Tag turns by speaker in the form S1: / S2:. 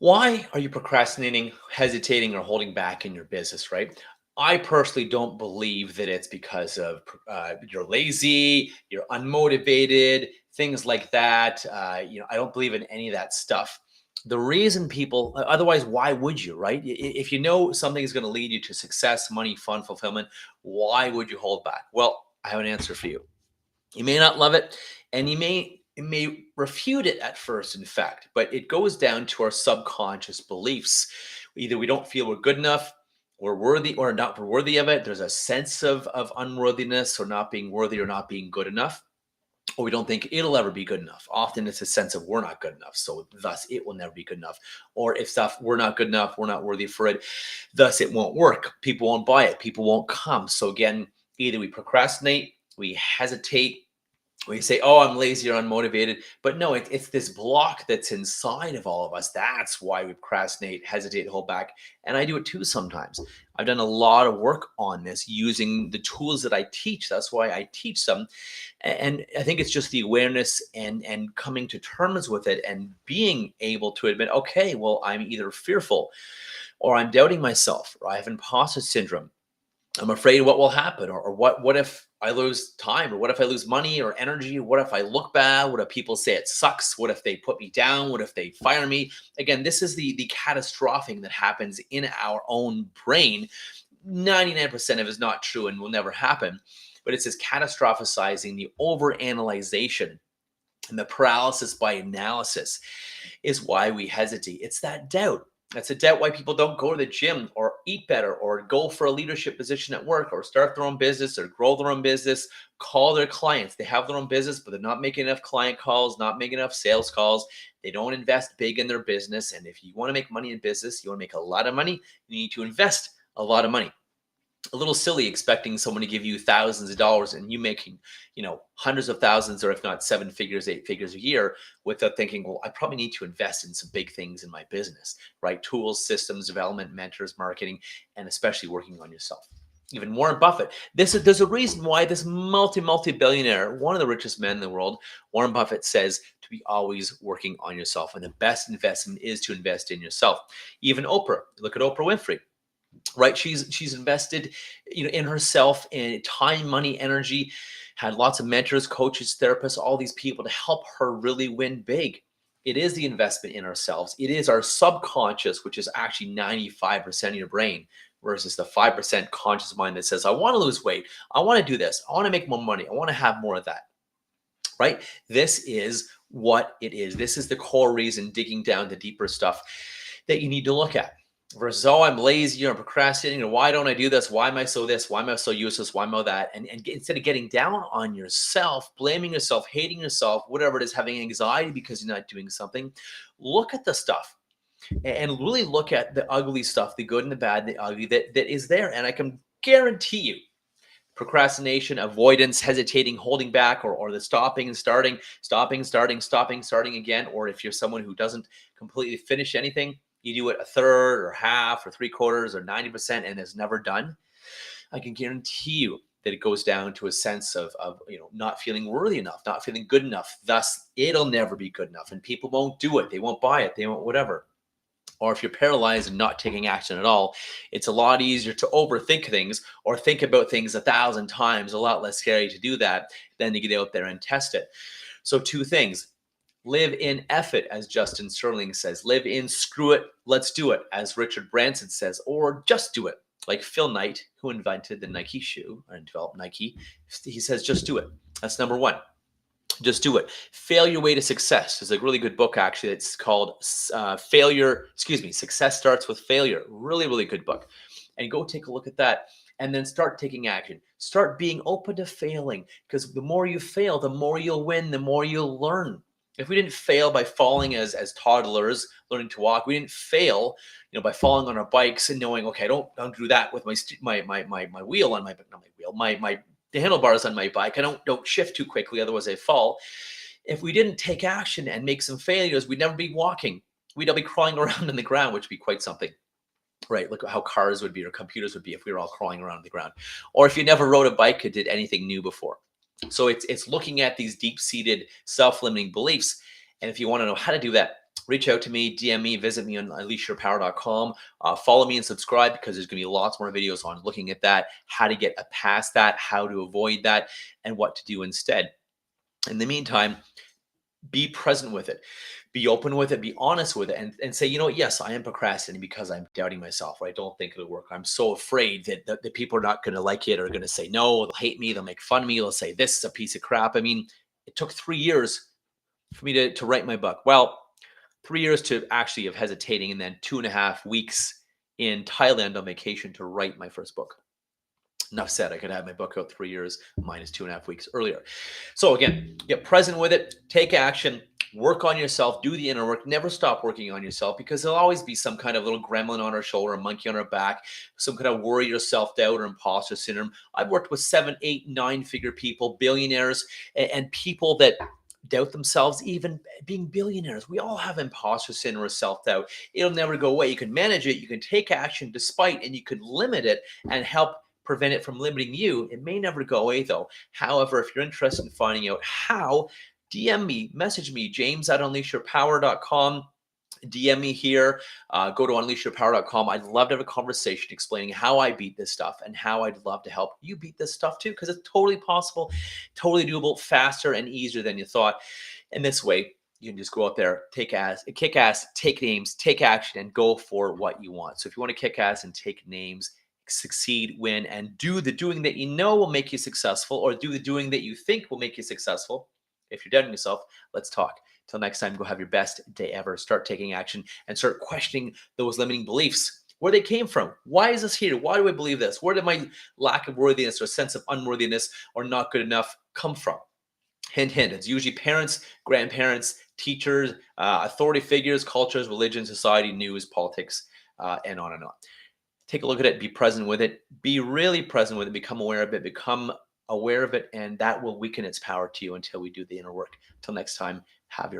S1: Why are you procrastinating, hesitating, or holding back in your business, right? I personally don't believe that it's because of you're lazy, you're unmotivated, things like that. I don't believe in any of that stuff. The reason people, otherwise, why would you, right? If you know something is going to lead you to success, money, fun, fulfillment, why would you hold back? Well, I have an answer for you. You may not love it, and you may refute it at first, in fact, but it goes down to our subconscious beliefs. Either we don't feel we're good enough, we're worthy, or not we're worthy of it. There's a sense of unworthiness or not being worthy or not being good enough, or we don't think it'll ever be good enough. Often it's a sense of we're not good enough, so thus it will never be good enough. Or if stuff we're not good enough, we're not worthy for it, thus it won't work. People won't buy it, people won't come. So again, either we procrastinate, we hesitate, we say, oh, I'm lazy or unmotivated. But no, it's this block that's inside of all of us. That's why we procrastinate, hesitate, hold back. And I do it too sometimes. I've done a lot of work on this using the tools that I teach. That's why I teach them. And I think it's just the awareness and coming to terms with it and being able to admit, okay, well, I'm either fearful or I'm doubting myself, or I have imposter syndrome. I'm afraid what will happen, or what if I lose time, or what if I lose money or energy? What if I look bad? What if people say it sucks? What if they put me down? What if they fire me? Again, this is the catastrophic that happens in our own brain. 99% of it is not true and will never happen, but it's this catastrophizing, the overanalyzation, and the paralysis by analysis is why we hesitate. It's that doubt. That's a doubt why people don't go to the gym or eat better or go for a leadership position at work or start their own business or grow their own business, call their clients. They have their own business, but they're not making enough client calls, not making enough sales calls. They don't invest big in their business. And if you want to make money in business, you want to make a lot of money, you need to invest a lot of money. A little silly expecting someone to give you thousands of dollars and you making, hundreds of thousands, or if not seven figures, eight figures a year, without thinking, well, I probably need to invest in some big things in my business, right? Tools, systems, development, mentors, marketing, and especially working on yourself. Even Warren Buffett. There's a reason why this multi-billionaire, one of the richest men in the world, Warren Buffett says to be always working on yourself. And the best investment is to invest in yourself. Even Oprah, look at Oprah Winfrey, right? She's invested, in herself, in time, money, energy, had lots of mentors, coaches, therapists, all these people to help her really win big. It is the investment in ourselves. It is our subconscious, which is actually 95% of your brain versus the 5% conscious mind that says, I want to lose weight. I want to do this. I want to make more money. I want to have more of that, right? This is what it is. This is the core reason, digging down to deeper stuff that you need to look at. Versus, oh, I'm lazy, I'm procrastinating, and why don't I do this? Why am I so this? Why am I so useless? Why am I that? And instead of getting down on yourself, blaming yourself, hating yourself, whatever it is, having anxiety because you're not doing something, look at the stuff and really look at the ugly stuff, the good and the bad, the ugly that is there. And I can guarantee you, procrastination, avoidance, hesitating, holding back, or the stopping and starting, stopping, starting, stopping, starting again, or if you're someone who doesn't completely finish anything, you do it a third or half or three quarters or 90% and is never done, I can guarantee you that it goes down to a sense of not feeling worthy enough, not feeling good enough. Thus, it'll never be good enough, and people won't do it. They won't buy it. They won't whatever. Or if you're paralyzed and not taking action at all, it's a lot easier to overthink things or think about things 1,000 times. A lot less scary to do that than to get out there and test it. So two things. Live in effort, as Justin Sterling says. Live in screw it, let's do it, as Richard Branson says, or just do it. Like Phil Knight, who invented the Nike shoe and developed Nike, he says, just do it. That's number one. Just do it. Fail Your Way to Success. There's a really good book, actually, that's called Success Starts with Failure. Really, really good book. And go take a look at that and then start taking action. Start being open to failing, because the more you fail, the more you'll win, the more you'll learn. If we didn't fail by falling as toddlers learning to walk, we didn't fail, by falling on our bikes and knowing, okay, don't do that with my wheel on my, not my wheel, my the handlebars on my bike. I don't shift too quickly, otherwise I fall. If we didn't take action and make some failures, we'd never be walking. We'd all be crawling around on the ground, which would be quite something. Right, look at how cars would be or computers would be if we were all crawling around on the ground. Or if you never rode a bike or did anything new before. So it's looking at these deep-seated self-limiting beliefs. And if you want to know how to do that, reach out to me, DM me, visit me on unleashyourpower.com. Follow me and subscribe because there's going to be lots more videos on looking at that, how to get past that, how to avoid that, and what to do instead. In the meantime, be present with it, be open with it, be honest with it, and say, you know what, yes, I am procrastinating because I'm doubting myself, or I don't think it'll work. I'm so afraid that people are not going to like it, or going to say no, they'll hate me, they'll make fun of me, they'll say this is a piece of crap. I mean, it took 3 years for me to write my book. Well, 3 years to actually of hesitating, and then 2.5 weeks in Thailand on vacation to write my first book. Enough said. I could have my book out 3 years minus 2.5 weeks earlier. So again, get present with it, take action, work on yourself, do the inner work. Never stop working on yourself, because there'll always be some kind of little gremlin on our shoulder, a monkey on our back, some kind of worry or self-doubt or imposter syndrome. I've worked with 7, 8, 9-figure people, billionaires, and people that doubt themselves, even being billionaires. We all have imposter syndrome or self-doubt. It'll never go away. You can manage it, you can take action despite, and you can limit it and help prevent it from limiting you. It may never go away though. However, if you're interested in finding out how, DM me, message me, James at unleashyourpower.com. DM me here, go to unleashyourpower.com. I'd love to have a conversation explaining how I beat this stuff and how I'd love to help you beat this stuff too, because it's totally possible, totally doable, faster and easier than you thought. And this way, you can just go out there, kick ass, take names, take action, and go for what you want. So if you want to kick ass and take names, succeed, win, and do the doing that you know will make you successful, or do the doing that you think will make you successful. If you're doubting yourself, let's talk. Till next time, go have your best day ever. Start taking action and start questioning those limiting beliefs, where they came from. Why is this here? Why do I believe this? Where did my lack of worthiness or sense of unworthiness or not good enough come from? Hint, hint. It's usually parents, grandparents, teachers, authority figures, cultures, religion, society, news, politics, and on and on. Take a look at it, be present with it, be really present with it, become aware of it, and that will weaken its power to you until we do the inner work. Till next time, have your best.